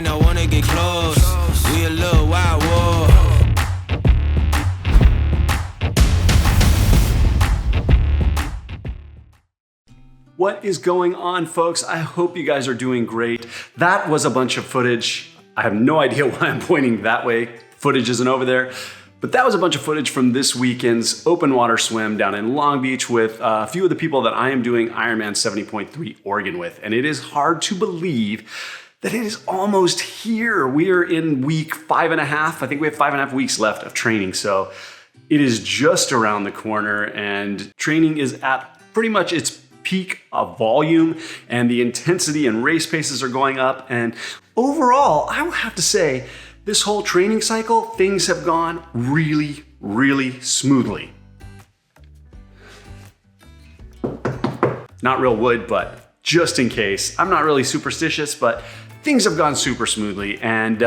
might not wanna get close. We a little wild war. What is going on, folks? I hope you guys are doing great. That was a bunch of footage. I have no idea why I'm pointing that way. Footage isn't over there. But that was a bunch of footage from this weekend's open water swim down in Long Beach with a few of the people that I am doing Ironman 70.3 Oregon with. And it is hard to believe that it is almost here. We are in week 5.5. I think we have 5.5 weeks left of training. So it is just around the corner and training is at pretty much its peak of volume and the intensity and race paces are going up. And overall, I will have to say, this whole training cycle, things have gone really, really smoothly. Not real wood, but just in case. I'm not really superstitious, but things have gone super smoothly. And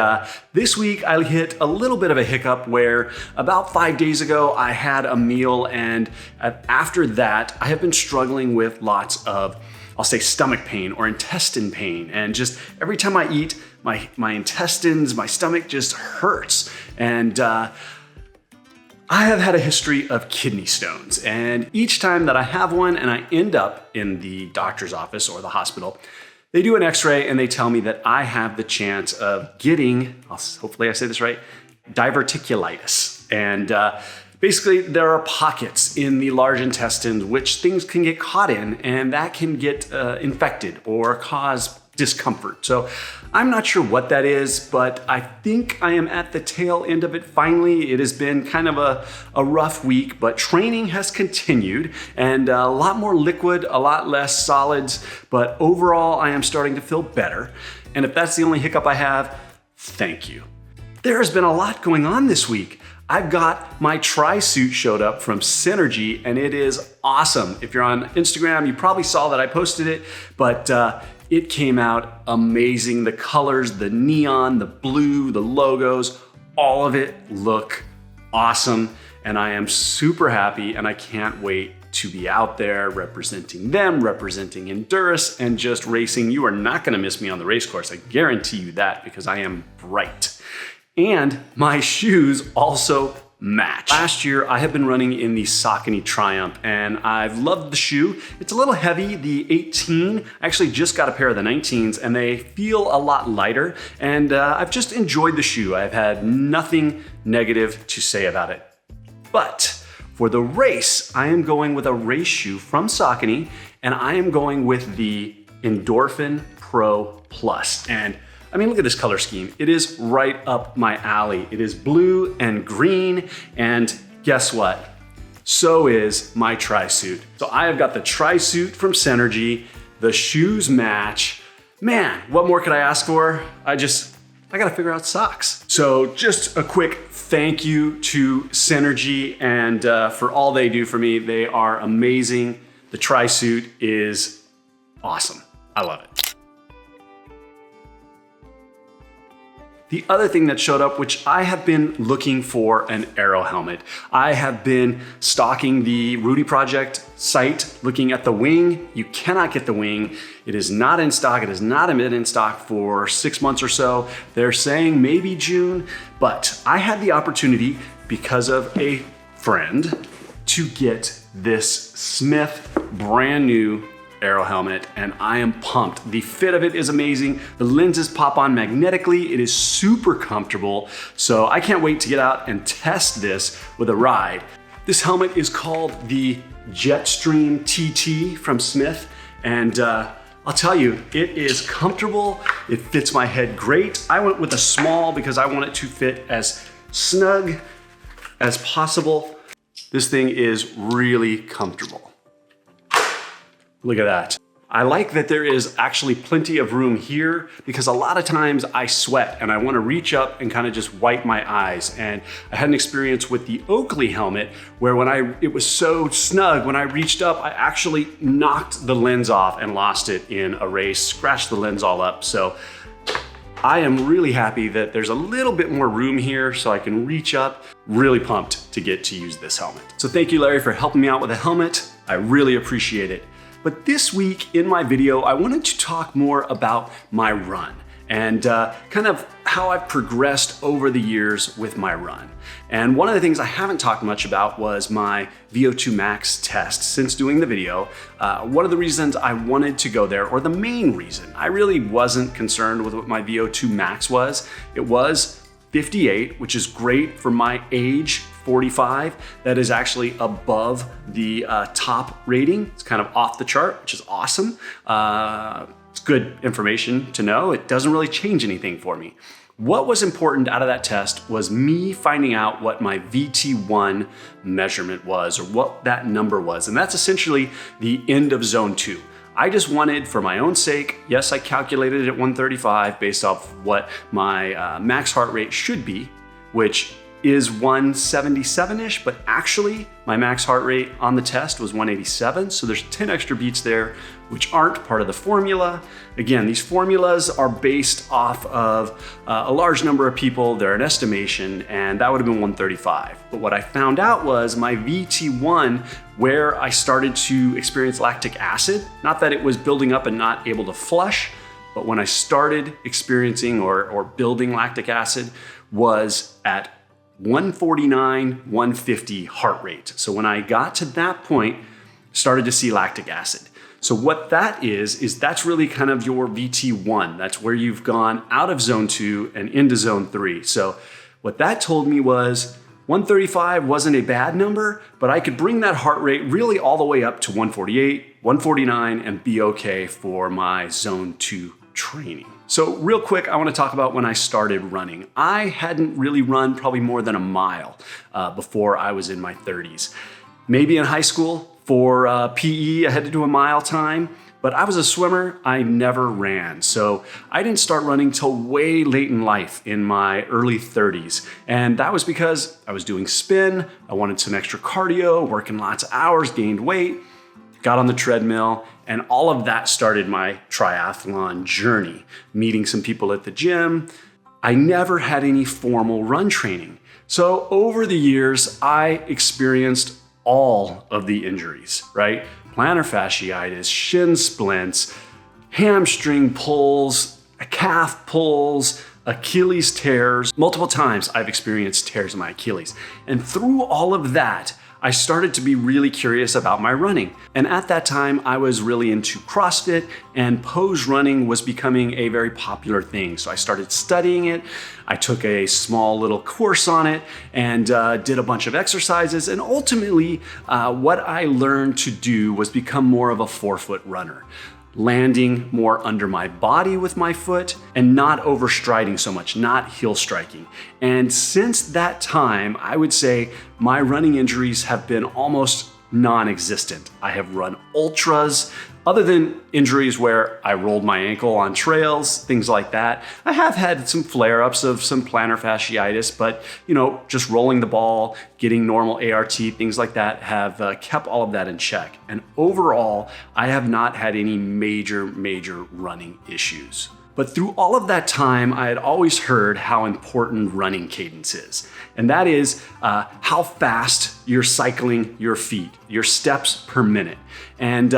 this week I hit a little bit of a hiccup where about 5 days ago I had a meal, and after that I have been struggling with lots of, I'll say, stomach pain or intestine pain. And just every time I eat, my intestines, my stomach just hurts. And I have had a history of kidney stones. And each time that I have one and I end up in the doctor's office or the hospital, they do an x-ray and they tell me that I have the chance of getting, hopefully I say this right, diverticulitis. And basically there are pockets in the large intestines which things can get caught in, and that can get infected or cause discomfort. So I'm not sure what that is, but I think I am at the tail end of it finally. It has been kind of a rough week, but training has continued and a lot more liquid, a lot less solids, but overall I am starting to feel better. And if that's the only hiccup I have, thank you. There has been a lot going on this week. I've got my tri-suit showed up from Synergy and it is awesome. If you're on Instagram, you probably saw that I posted it, but it came out amazing. The colors, the neon, the blue, the logos, all of it look awesome. And I am super happy and I can't wait to be out there representing them, representing Endureus, and just racing. You are not gonna miss me on the race course. I guarantee you that, because I am bright. And my shoes also match. Last year, I have been running in the Saucony Triumph and I've loved the shoe. It's a little heavy, the 18. I actually just got a pair of the 19s and they feel a lot lighter, and I've just enjoyed the shoe. I've had nothing negative to say about it. But for the race, I am going with a race shoe from Saucony, and I am going with the Endorphin Pro Plus. And I mean, look at this color scheme. It is right up my alley. It is blue and green, and guess what? So is my tri-suit. So I have got the tri-suit from Synergy. The shoes match. Man, what more could I ask for? I gotta figure out socks. So just a quick thank you to Synergy and for all they do for me. They are amazing. The tri-suit is awesome. I love it. The other thing that showed up, which I have been looking for, an Aero Helmet. I have been stalking the Rudy Project site, looking at the wing. You cannot get the wing. It is not in stock. It has not been in stock for 6 months or so. They're saying maybe June, but I had the opportunity, because of a friend, to get this Smith brand new Aero Helmet, and I am pumped. The fit of it is amazing. The lenses pop on magnetically. It is super comfortable, so I can't wait to get out and test this with a ride. This helmet is called the Jetstream TT from Smith, and I'll tell you, it is comfortable. It fits my head great. I went with a small because I want it to fit as snug as possible. This thing is really comfortable. Look at that. I like that there is actually plenty of room here because a lot of times I sweat and I want to reach up and kind of just wipe my eyes. And I had an experience with the Oakley helmet where it was so snug, when I reached up, I actually knocked the lens off and lost it in a race, scratched the lens all up. So I am really happy that there's a little bit more room here so I can reach up. Really pumped to get to use this helmet. So thank you, Larry, for helping me out with a helmet. I really appreciate it. But this week in my video, I wanted to talk more about my run and kind of how I've progressed over the years with my run. And one of the things I haven't talked much about was my Vo2 Max Test. Since doing the video, one of the reasons I wanted to go there, or the main reason, I really wasn't concerned with what my Vo2 Max was. It was 58, which is great for my age, 45. That is actually above the top rating. It's kind of off the chart, which is awesome. It's good information to know. It doesn't really change anything for me. What was important out of that test was me finding out what my VT1 measurement was, or what that number was. And that's essentially the end of zone 2. I just wanted, for my own sake, yes, I calculated it at 135 based off what my max heart rate should be, which is 177-ish, but actually my max heart rate on the test was 187. So there's 10 extra beats there, which aren't part of the formula. Again, these formulas are based off of a large number of people. They're an estimation, and that would have been 135. But what I found out was my VT1, where I started to experience lactic acid, not that it was building up and not able to flush, but when I started experiencing or building lactic acid, was at 149, 150 heart rate. So when I got to that point, started to see lactic acid. So what that is that's really kind of your VT1. That's where you've gone out of zone 2 and into zone 3. So what that told me was 135 wasn't a bad number, but I could bring that heart rate really all the way up to 148, 149, and be okay for my zone 2 training. So real quick, I want to talk about when I started running. I hadn't really run probably more than a mile before I was in my 30s. Maybe in high school for PE, I had to do a mile time, but I was a swimmer. I never ran. So I didn't start running till way late in life, in my early 30s. And that was because I was doing spin. I wanted some extra cardio, working lots of hours, gained weight, got on the treadmill, and all of that started my triathlon journey, meeting some people at the gym. I never had any formal run training. So over the years, I experienced all of the injuries, right? Plantar fasciitis, shin splints, hamstring pulls, calf pulls, Achilles tears. Multiple times I've experienced tears in my Achilles. And through all of that, I started to be really curious about my running. And at that time, I was really into CrossFit, and pose running was becoming a very popular thing. So I started studying it. I took a small little course on it and did a bunch of exercises. And ultimately, what I learned to do was become more of a forefoot runner, landing more under my body with my foot and not overstriding so much, not heel striking. And since that time, I would say my running injuries have been almost non-existent. I have run ultras, other than injuries where I rolled my ankle on trails, things like that. I have had some flare-ups of some plantar fasciitis, but just rolling the ball, getting normal ART, things like that have kept all of that in check. And overall, I have not had any major running issues. But through all of that time, I had always heard how important running cadence is. And that is how fast you're cycling your feet, your steps per minute. And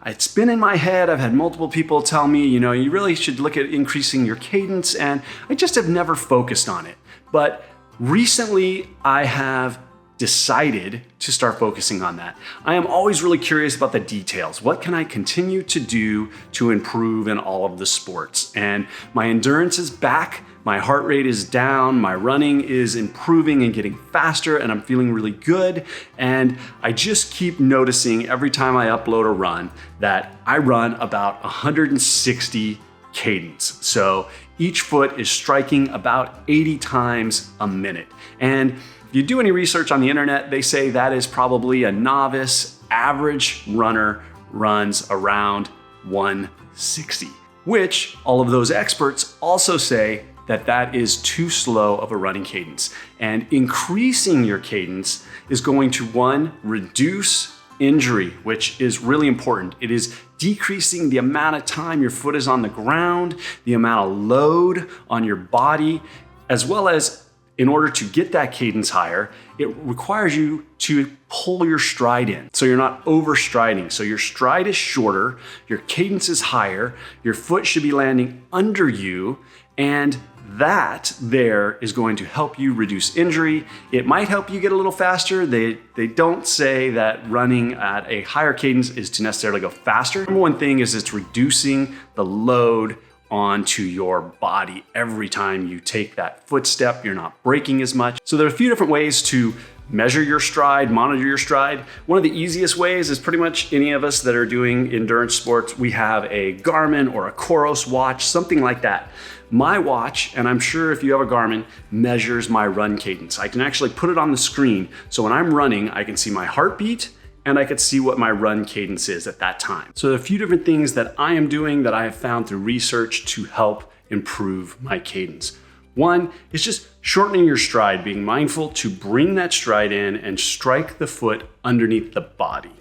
it's been in my head. I've had multiple people tell me, you really should look at increasing your cadence. And I just have never focused on it. But recently, I have decided to start focusing on that. I am always really curious about the details. What can I continue to do to improve in all of the sports? And my endurance is back, my heart rate is down, my running is improving and getting faster, and I'm feeling really good. And I just keep noticing every time I upload a run that I run about 160 cadence. So each foot is striking about 80 times a minute. And if you do any research on the internet, they say that is probably a novice average runner runs around 160, which all of those experts also say that that is too slow of a running cadence. And increasing your cadence is going to, one, reduce injury, which is really important. It is decreasing the amount of time your foot is on the ground, the amount of load on your body, as well as in order to get that cadence higher, it requires you to pull your stride in. So you're not overstriding. So your stride is shorter, your cadence is higher, your foot should be landing under you, and that there is going to help you reduce injury. It might help you get a little faster. They don't say that running at a higher cadence is to necessarily go faster. Number one thing is it's reducing the load onto your body. Every time you take that footstep, you're not braking as much. So there are a few different ways to measure your stride, monitor your stride. One of the easiest ways is pretty much any of us that are doing endurance sports, we have a Garmin or a Coros watch, something like that. My watch, and I'm sure if you have a Garmin, measures my run cadence. I can actually put it on the screen. So when I'm running, I can see my heartbeat and I could see what my run cadence is at that time. So there are a few different things that I am doing that I have found through research to help improve my cadence. One is just shortening your stride, being mindful to bring that stride in and strike the foot underneath the body.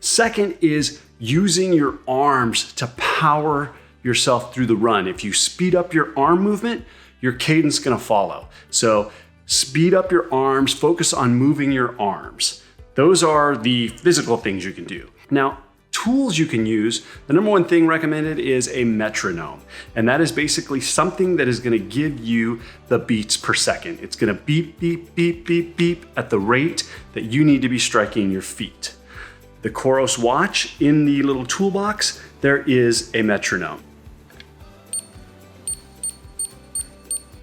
Second is using your arms to power yourself through the run. If you speed up your arm movement, your cadence is gonna follow. So speed up your arms, focus on moving your arms. Those are the physical things you can do. Now, tools you can use, the number one thing recommended is a metronome. And that is basically something that is gonna give you the beats per second. It's gonna beep, beep, beep, beep, beep at the rate that you need to be striking your feet. The Coros watch, in the little toolbox, there is a metronome.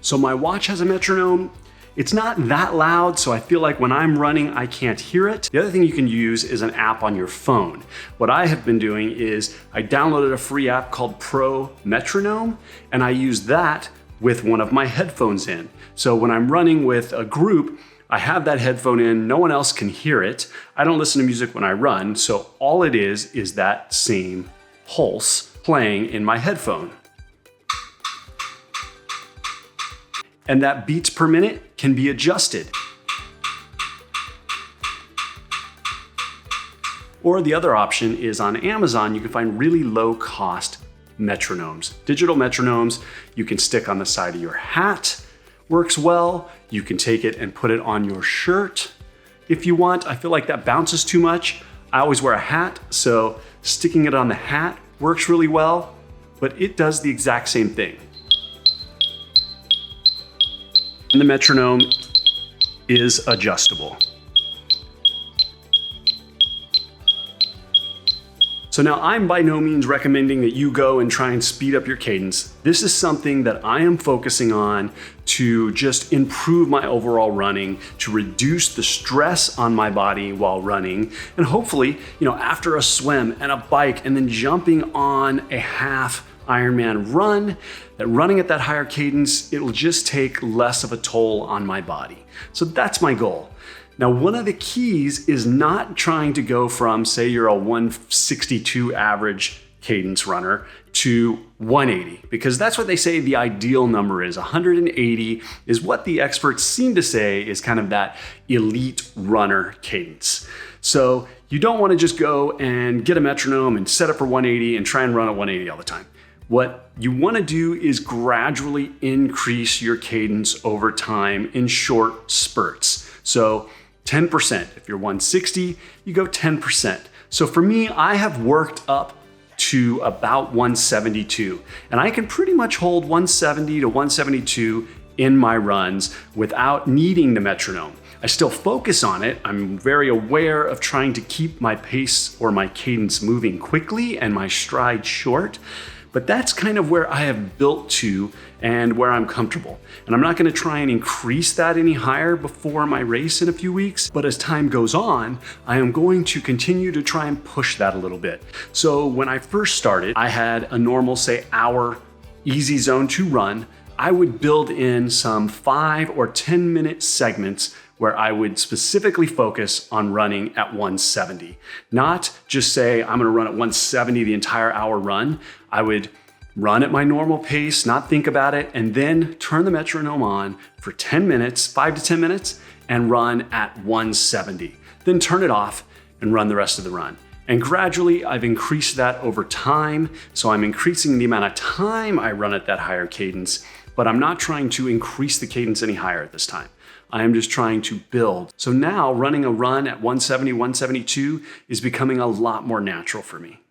So my watch has a metronome. It's not that loud, so I feel like when I'm running, I can't hear it. The other thing you can use is an app on your phone. What I have been doing is I downloaded a free app called Pro Metronome, and I use that with one of my headphones in. So when I'm running with a group, I have that headphone in, no one else can hear it. I don't listen to music when I run, so all it is that same pulse playing in my headphone. And that beats per minute can be adjusted. Or the other option is on Amazon, you can find really low cost metronomes. Digital metronomes you can stick on the side of your hat, works well. You can take it and put it on your shirt if you want. I feel like that bounces too much. I always wear a hat, so sticking it on the hat works really well, but it does the exact same thing. And the metronome is adjustable. So now I'm by no means recommending that you go and try and speed up your cadence. This is something that I am focusing on to just improve my overall running, to reduce the stress on my body while running, and hopefully, after a swim and a bike and then jumping on a half Ironman run, that running at that higher cadence, it'll just take less of a toll on my body. So that's my goal. Now, one of the keys is not trying to go from, say you're a 162 average cadence runner to 180, because that's what they say the ideal number is. 180 is what the experts seem to say is kind of that elite runner cadence. So you don't want to just go and get a metronome and set it for 180 and try and run at 180 all the time. What you want to do is gradually increase your cadence over time in short spurts. So 10%, if you're 160, you go 10%. So for me, I have worked up to about 172, and I can pretty much hold 170 to 172 in my runs without needing the metronome. I still focus on it. I'm very aware of trying to keep my pace or my cadence moving quickly and my stride short. But that's kind of where I have built to and where I'm comfortable. And I'm not gonna try and increase that any higher before my race in a few weeks, but as time goes on, I am going to continue to try and push that a little bit. So when I first started, I had a normal, say, hour easy zone to run. I would build in some 5 or 10 minute segments where I would specifically focus on running at 170. Not just say, I'm gonna run at 170 the entire hour run. I would run at my normal pace, not think about it, and then turn the metronome on for 10 minutes, 5 to 10 minutes, and run at 170. Then turn it off and run the rest of the run. And gradually, I've increased that over time. So I'm increasing the amount of time I run at that higher cadence, but I'm not trying to increase the cadence any higher at this time. I am just trying to build. So now running a run at 170, 172 is becoming a lot more natural for me.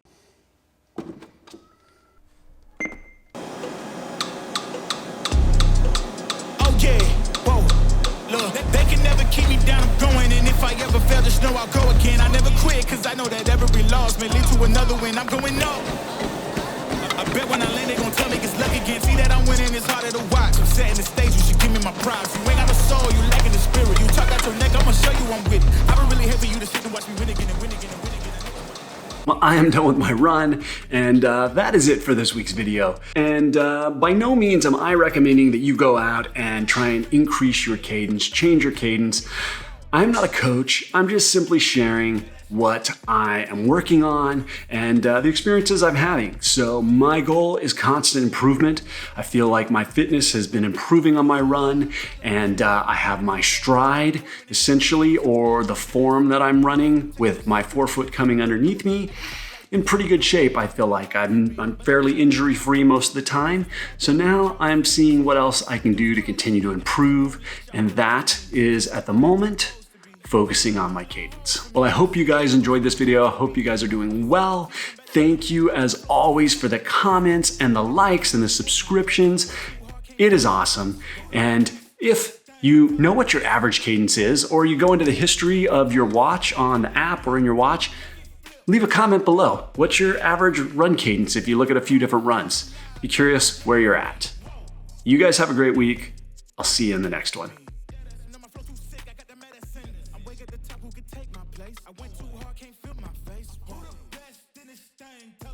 Oh yeah, whoa, look, they can never keep me down, I'm going, and if I ever fail, just know I'll go again. I never quit, cause I know that every loss may lead to another win. I'm going up. I bet when I land, they gon' tell me it's luck again. See that I'm winning, it's harder to watch. I'm setting the stage, you should give me my props. You ain't got a soul, you lacking the spirit. You talk out your neck, I'ma show you I'm with it. I would really hate for you to sit and watch me win again and win again and win again. Well, I am done with my run, and that is it for this week's video. And by no means am I recommending that you go out and try and increase your cadence, change your cadence. I'm not a coach, I'm just simply sharing what I am working on and the experiences I'm having. So my goal is constant improvement. I feel like my fitness has been improving on my run, and I have my stride essentially, or the form that I'm running with my forefoot coming underneath me, in pretty good shape. I feel like I'm fairly injury free most of the time. So now I'm seeing what else I can do to continue to improve, and that is at the moment focusing on my cadence. Well, I hope you guys enjoyed this video. I hope you guys are doing well. Thank you as always for the comments and the likes and the subscriptions. It is awesome. And if you know what your average cadence is, or you go into the history of your watch on the app or in your watch, leave a comment below. What's your average run cadence if you look at a few different runs? Be curious where you're at. You guys have a great week. I'll see you in the next one. I went too hard, can't feel my face. Best in this thing, tell